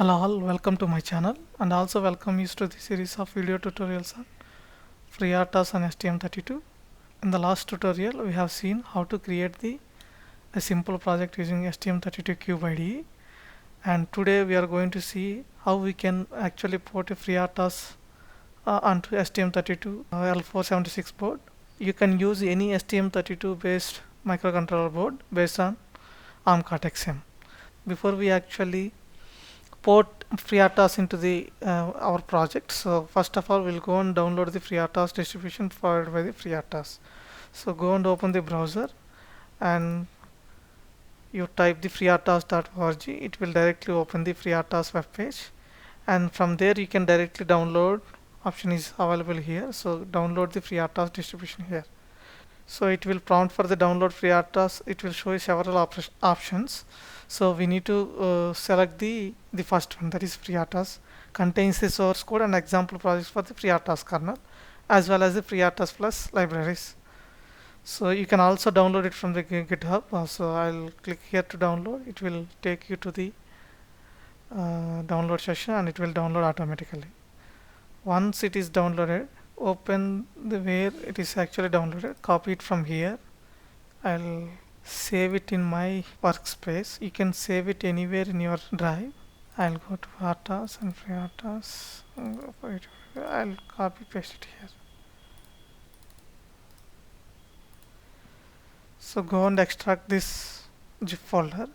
Hello all, welcome to my channel and also welcome you to the series of video tutorials on FreeRTOS and STM32. In the last tutorial we have seen how to create a simple project using STM32 Cube IDE, and today we are going to see how we can actually port a FreeRTOS onto STM32 L476 board. You can use any STM32 based microcontroller board based on ARM Cortex-M. Before we actually port FreeRTOS into the our project, so first of all we'll go and download the FreeRTOS distribution provided by the FreeRTOS. So go and open the browser and you type the freertos.org. It will directly open the FreeRTOS web page, and from there you can directly download. Option is available here, so download the FreeRTOS distribution here. So it will prompt for the download FreeRTOS. It will show you several options. So we need to select the first one, that is FreeRTOS. Contains the source code and example projects for the FreeRTOS kernel as well as the FreeRTOS plus libraries. So you can also download it from the GitHub. So I'll click here to download. It will take you to the download session and it will download automatically. Once it is downloaded, open the where it is actually downloaded, copy it from here. I'll save it in my workspace. You can save it anywhere in your drive. I'll go to RTOS and FreeRTOS. I'll copy paste it here. So go and extract this zip folder.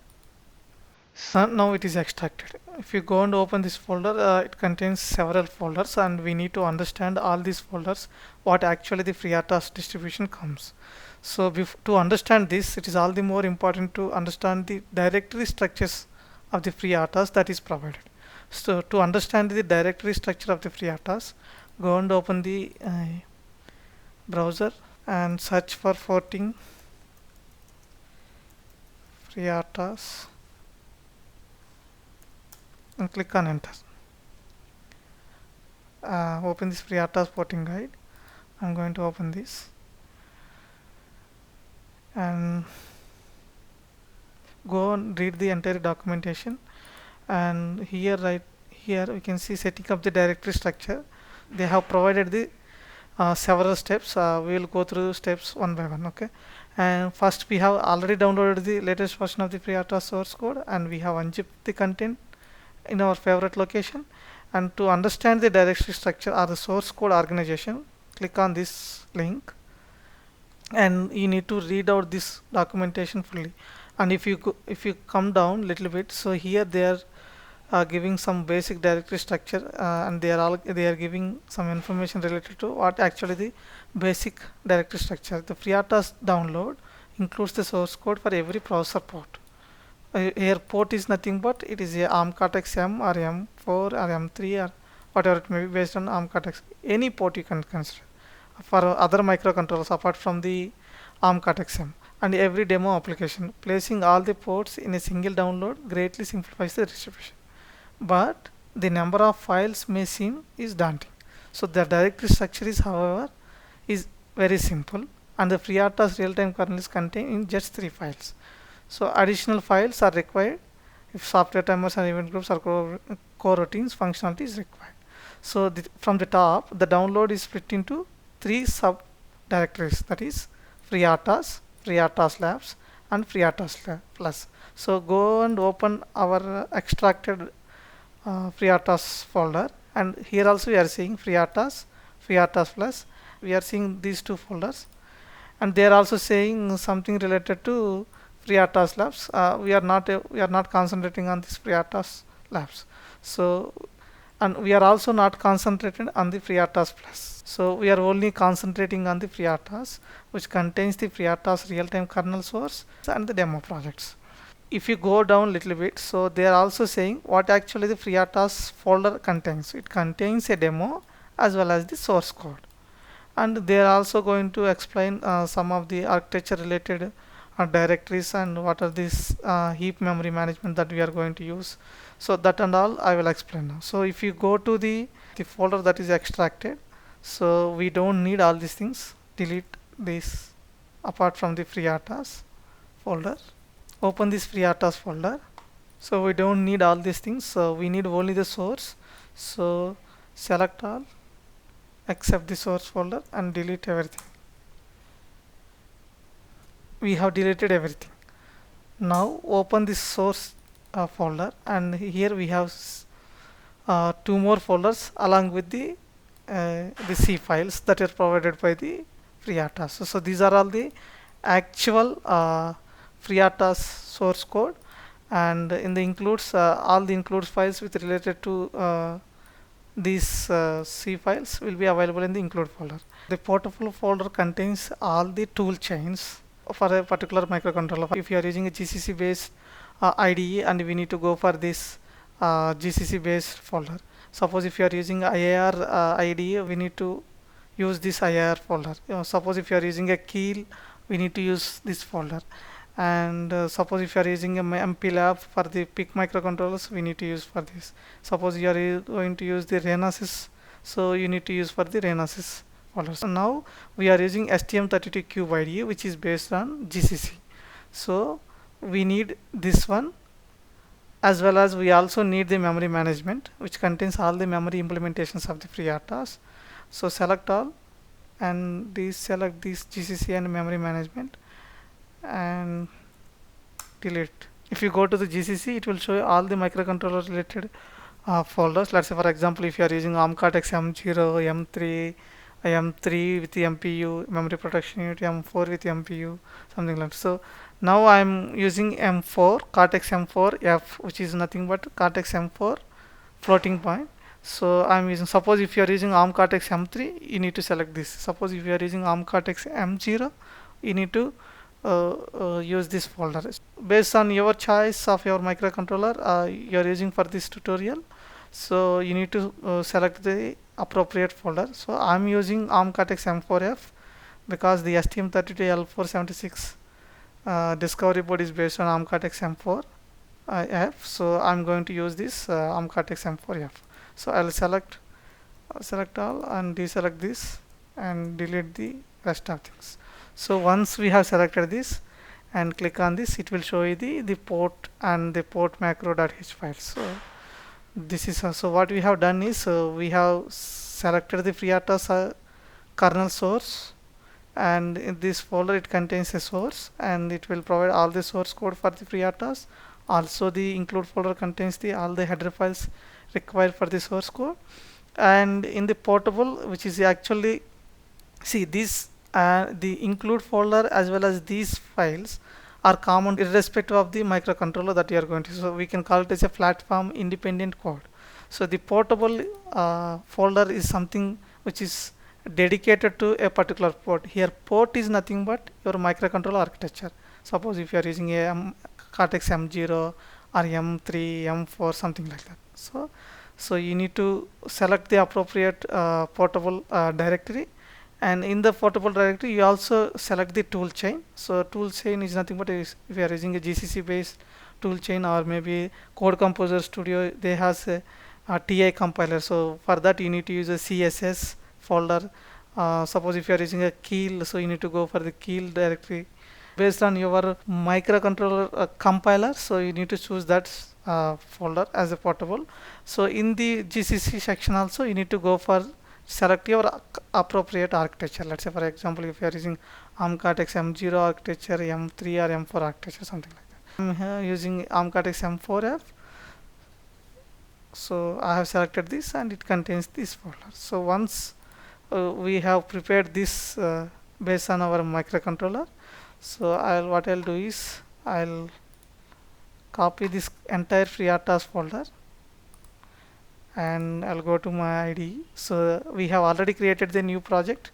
So now it is extracted. If you go and open this folder, it contains several folders and we need to understand all these folders, what actually the FreeRTOS distribution comes. So to understand this, it is all the more important to understand the directory structures of the FreeRTOS that is provided. So to understand the directory structure of the FreeRTOS, go and open the browser and search for porting FreeRTOS and click on enter. Open this FreeRTOS porting guide. I'm going to open this and go and read the entire documentation, and here right here we can see setting up the directory structure. They have provided the several steps. We will go through steps one by one. Okay, and first we have already downloaded the latest version of the FreeRTOS source code and we have unzipped the content in our favorite location. And to understand the directory structure or the source code organization, click on this link and you need to read out this documentation fully. And if you come down little bit, so here they are giving some basic directory structure, and they are giving some information related to what actually the basic directory structure. The FreeRTOS download includes the source code for every processor port. Here port is nothing but it is a ARM Cortex-M or M4 or M3 or whatever it may be based on ARM Cortex. Any port you can consider for other microcontrollers apart from the ARM Cortex-M. And every demo application, placing all the ports in a single download greatly simplifies the distribution, but the number of files may seem is daunting. So the directory structure is, however, is very simple, and the FreeRTOS real-time kernel is contained in just 3 files. So additional files are required if software timers and event groups or coroutines functionality is required. So from the top, the download is split into 3 sub directories, that is FreeRTOS, FreeRTOS Labs and FreeRTOS Plus. So go and open our extracted FreeRTOS folder, and here also we are seeing FreeRTOS, FreeRTOS Plus. We are seeing these 2 folders, and they are also saying something related to FreeRTOS Labs. We are not concentrating on this FreeRTOS Labs. So, and we are also not concentrated on the FreeRTOS Plus. So we are only concentrating on the FreeRTOS, which contains the FreeRTOS real-time kernel source and the demo projects. If you go down little bit, so they are also saying what actually the FreeRTOS folder contains. It contains a demo as well as the source code, and they are also going to explain some of the architecture related directories and what are these heap memory management that we are going to use. So that and all I will explain now. So if you go to the folder that is extracted, so we don't need all these things. Delete this apart from the FreeRTOS folder. Open this FreeRTOS folder. So we don't need all these things, so we need only the source. So select all except the source folder and delete everything. We have deleted everything. Now open this source folder, and here we have two more folders along with the C files that are provided by the FreeRTOS. So these are all the actual FreeRTOS source code, and in the includes all the includes files with related to these C files will be available in the include folder. The portable folder contains all the tool chains for a particular microcontroller. If you are using a GCC based IDE, and we need to go for this GCC based folder. Suppose if you are using IAR IDE, we need to use this IAR folder. Suppose if you are using a Keel, we need to use this folder. And suppose if you are using a MPLAB for the PIC microcontrollers, we need to use for this. Suppose you are going to use the Renesas, so you need to use for the Renesas folder. So now we are using STM32Cube IDE, which is based on GCC. So we need this one, as well as we also need the memory management, which contains all the memory implementations of the FreeRTOS. So select all and deselect this GCC and memory management and delete. If you go to the GCC, it will show you all the microcontroller related folders. Let's say for example, if you are using ARM Cortex M0, M3, M3 with the MPU, memory protection unit, M4 with MPU, something like that. So now I am using M4, Cortex M4F, which is nothing but Cortex M4 floating point. So I am using, suppose if you are using ARM Cortex M3, you need to select this. Suppose if you are using ARM Cortex M0, you need to use this folder based on your choice of your microcontroller you are using for this tutorial. So you need to select the appropriate folder. So I'm using ARM Cortex M4F because the STM32L476 discovery board is based on ARM Cortex M4F. So I'm going to use this ARM Cortex M4F. So I'll select all and deselect this and delete the rest of things. So once we have selected this and click on this, it will show you the port and the port macro.h files. So this is so what we have done is we have selected the FreeRTOS kernel source, and in this folder it contains a source and it will provide all the source code for the FreeRTOS. Also the include folder contains all the header files required for the source code, and in the portable, which is actually, see this the include folder as well as these files are common irrespective of the microcontroller that you are going to. So we can call it as a platform independent code. So the portable folder is something which is dedicated to a particular port. Here port is nothing but your microcontroller architecture. Suppose if you are using a Cortex M0 or M3, M4, something like that. So you need to select the appropriate portable directory, and in the portable directory you also select the tool chain. So tool chain is nothing but if you are using a GCC based tool chain, or maybe Code Composer Studio, they has a TI compiler. So for that you need to use a CSS folder. Suppose if you are using a Keel, so you need to go for the Keel directory based on your microcontroller compiler. So you need to choose that folder as a portable. So in the GCC section also you need to go for select your appropriate architecture. Let's say for example, if you are using ARM Cortex M0 architecture, M3 or M4 architecture, something like that. I'm here using ARM Cortex M4F. So I have selected this and it contains this folder. So once we have prepared this based on our microcontroller, so what I'll do is I'll copy this entire FreeRTOS folder and I'll go to my IDE. So we have already created the new project,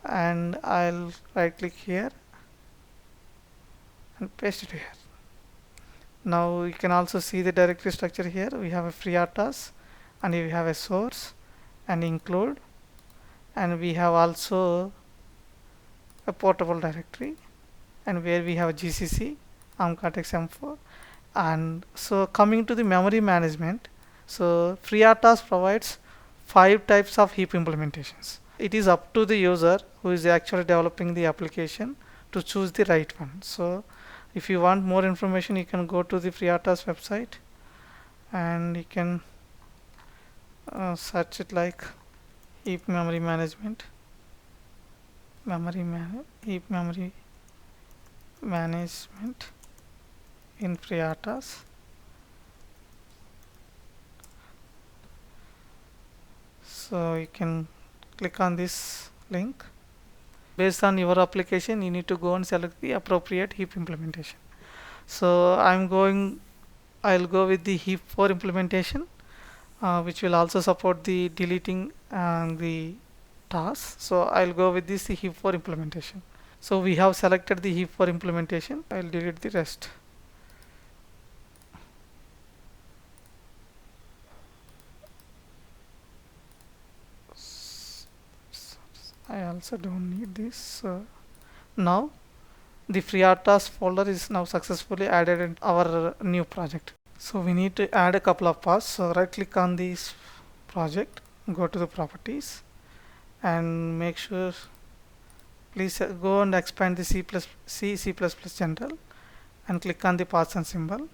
and I'll right click here and paste it here. Now you can also see the directory structure here. We have a FreeRTOS and we have a source and include, and we have also a portable directory, and where we have a GCC, ARM Cortex M4. And so coming to the memory management, so FreeRTOS provides 5 types of heap implementations. It is up to the user who is actually developing the application to choose the right one. So If you want more information, you can go to the FreeRTOS website and you can search it like heap memory management, heap memory management in FreeRTOS. So you can click on this link. Based on your application, you need to go and select the appropriate heap implementation. So I'll go with the heap 4 implementation, which will also support the deleting and the tasks. So I'll go with this heap 4 implementation. So we have selected the heap 4 implementation. I'll delete the rest. I also don't need this. Now the FreeRTOS folder is now successfully added in our new project. So we need to add a couple of paths. So right click on this project, go to the properties and make sure, please go and expand the C++ general and click on the paths and symbol,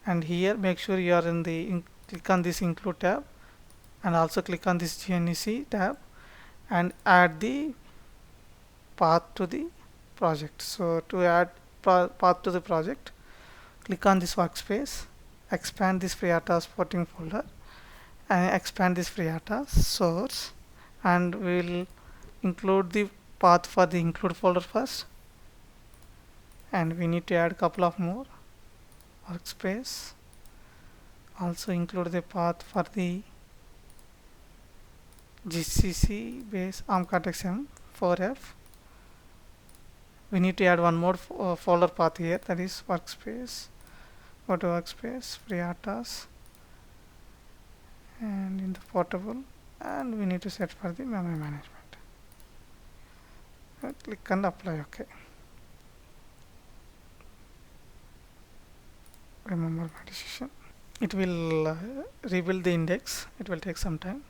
and here make sure you are in the click on this include tab and also click on this GNEC tab and add the path to the project. So to add path to the project, click on this workspace, expand this FreeRTOS porting folder and expand this FreeRTOS source, and we'll include the path for the include folder first, and we need to add a couple of more workspace. Also include the path for the GCC base ARM Cortex M4F. We need to add one more folder path here, that is workspace. Go to workspace, FreeRTOS, and in the portable, and we need to set for the memory management. Click and apply. OK. Remember my decision. It will rebuild the index. It will take some time.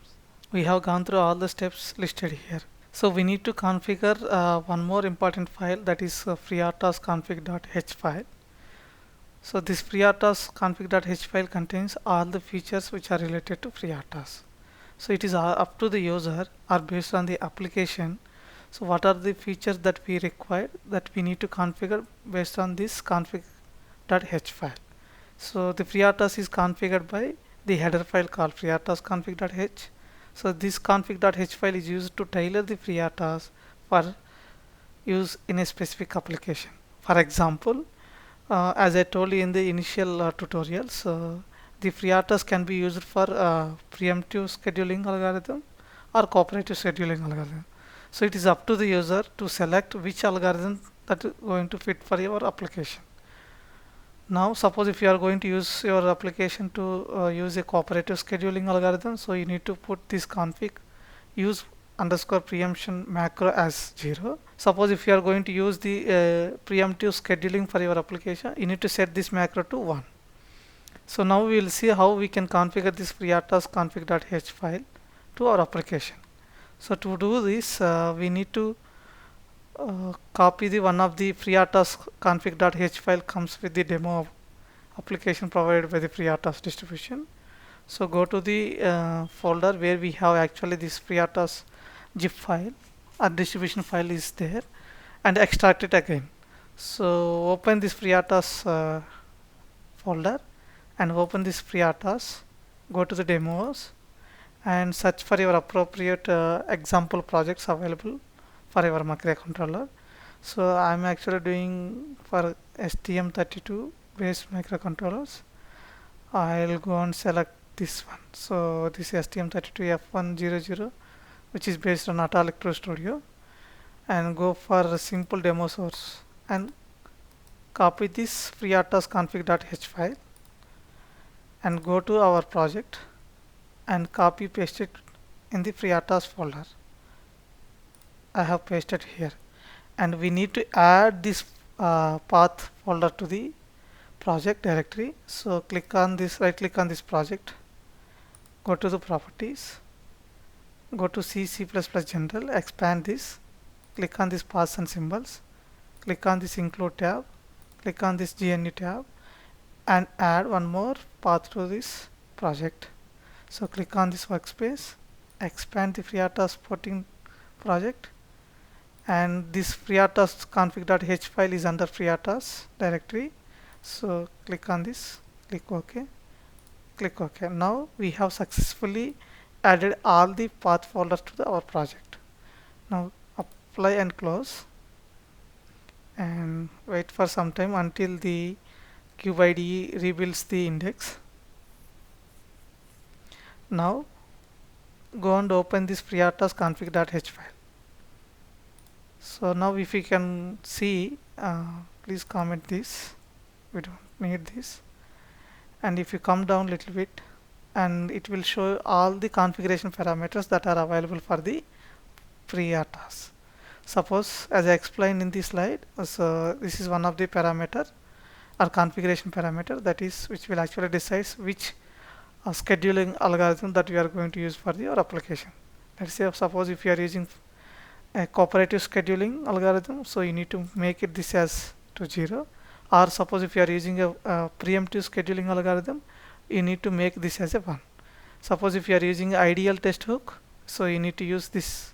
We have gone through all the steps listed here. So we need to configure one more important file, that is FreeRTOS config.h file. So this FreeRTOS config.h file contains all the features which are related to FreeRTOS. So it is up to the user or based on the application. So what are the features that we require, that we need to configure based on this config.h file. So the FreeRTOS is configured by the header file called FreeRTOS config.h. So this config.h file is used to tailor the FreeRTOS for use in a specific application. For example, as I told you in the initial tutorials, the FreeRTOS can be used for preemptive scheduling algorithm or cooperative scheduling algorithm. So it is up to the user to select which algorithm that is going to fit for your application. Now suppose if you are going to use your application to use a cooperative scheduling algorithm, so you need to put this config use underscore preemption macro as 0. Suppose if you are going to use the preemptive scheduling for your application, you need to set this macro to 1. So now we will see how we can configure this FreeRTOS config.h file to our application. So to do this, we need to copy the one of the FreeRTOS config.h file comes with the demo application provided by the FreeRTOS distribution. So go to the folder where we have actually this FreeRTOS zip file, our distribution file is there, and extract it again. So open this FreeRTOS folder and open this FreeRTOS, go to the demos and search for your appropriate example projects available for your microcontroller. So I'm actually doing for STM32 based microcontrollers. I'll go and select this one. So this STM32F100, which is based on Ata Electro Studio, and go for a simple demo source and copy this FreeRTOS config.h file and go to our project and copy paste it in the FreeRTOS folder. I have pasted here, and we need to add this path folder to the project directory. So click on this, right click on this project, go to the properties, go to C++ general, expand this, click on this paths and symbols, click on this include tab, click on this GNU tab and add one more path to this project. So click on this workspace, expand the FreeRTOS porting project, and this FreeRTOS config.h file is under FreeRTOS directory. So click on this, click OK, click OK. Now we have successfully added all the path folders to our project. Now apply and close and wait for some time until the CubeIDE rebuilds the index. Now go and open this FreeRTOS config.h file. So now if you can see, please comment this, we don't need this, and if you come down a little bit, and it will show all the configuration parameters that are available for the FreeRTOS. Suppose, as I explained in this slide, so this is one of the parameter or configuration parameter, that is which will actually decides which scheduling algorithm that we are going to use for your application. Let's say suppose if you are using a cooperative scheduling algorithm, so you need to make it this as to 0, or suppose if you are using a preemptive scheduling algorithm, you need to make this as a 1. Suppose if you are using ideal test hook, so you need to use this,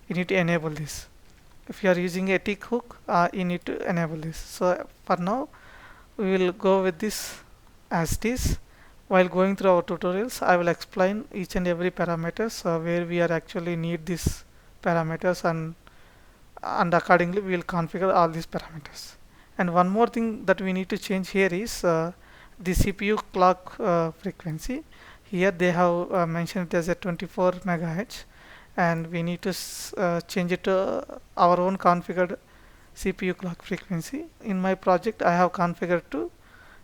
you need to enable this. If you are using a tick hook, you need to enable this. So for now we will go with this as it is. While going through our tutorials, I will explain each and every parameters where we are actually need these parameters, and accordingly we will configure all these parameters. And one more thing that we need to change here is the CPU clock frequency. Here they have mentioned it as a 24 megahertz, and we need to change it to our own configured CPU clock frequency. In my project I have configured to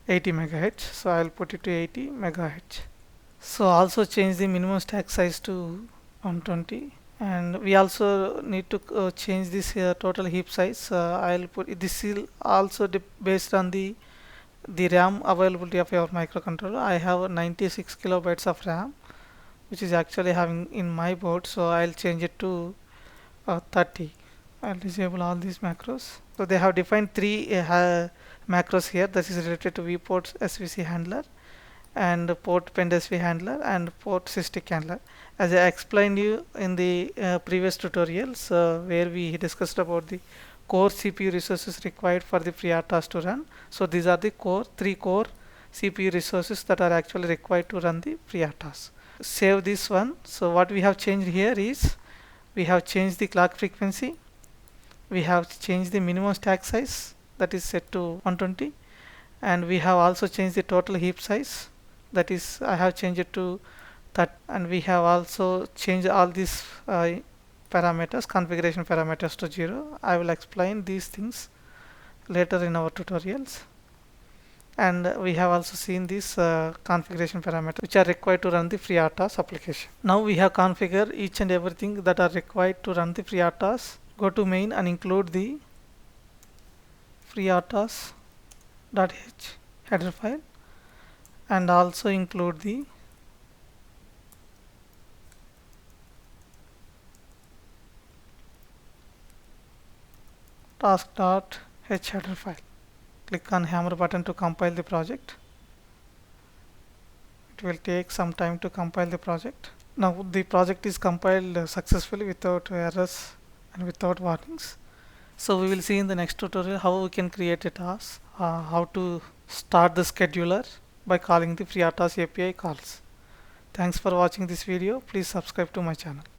80 megahertz, so I will put it to 80 megahertz. So also change the minimum stack size to 120, and we also need to change this total heap size. I'll put this will also based on the RAM availability of your microcontroller. I have 96 kilobytes of RAM, which is actually having in my board, so I'll change it to 30. I'll disable all these macros. So they have defined three macros here, that is related to vPort SVC handler and port pend SV handler and port sysdig handler. As I explained you in the previous tutorials where we discussed about the core CPU resources required for the FreeRTOS to run. So these are the three core CPU resources that are actually required to run the FreeRTOS. Save this one. So what we have changed here is we have changed the clock frequency, we have changed the minimum stack size, that is set to 120, and we have also changed the total heap size, that is I have changed it to that, and we have also changed all these parameters, configuration parameters to 0. I will explain these things later in our tutorials. And we have also seen these configuration parameters which are required to run the FreeRTOS application. Now we have configured each and everything that are required to run the FreeRTOS. Go to main and include the FreeRTOS.h header file, and also include the task.h header file. Click on hammer button to compile the project. It will take some time to compile the project. Now the project is compiled successfully without errors and without warnings. So we will see in the next tutorial how we can create a task, how to start the scheduler by calling the FreeRTOS API calls. Thanks for watching this video. Please subscribe to my channel.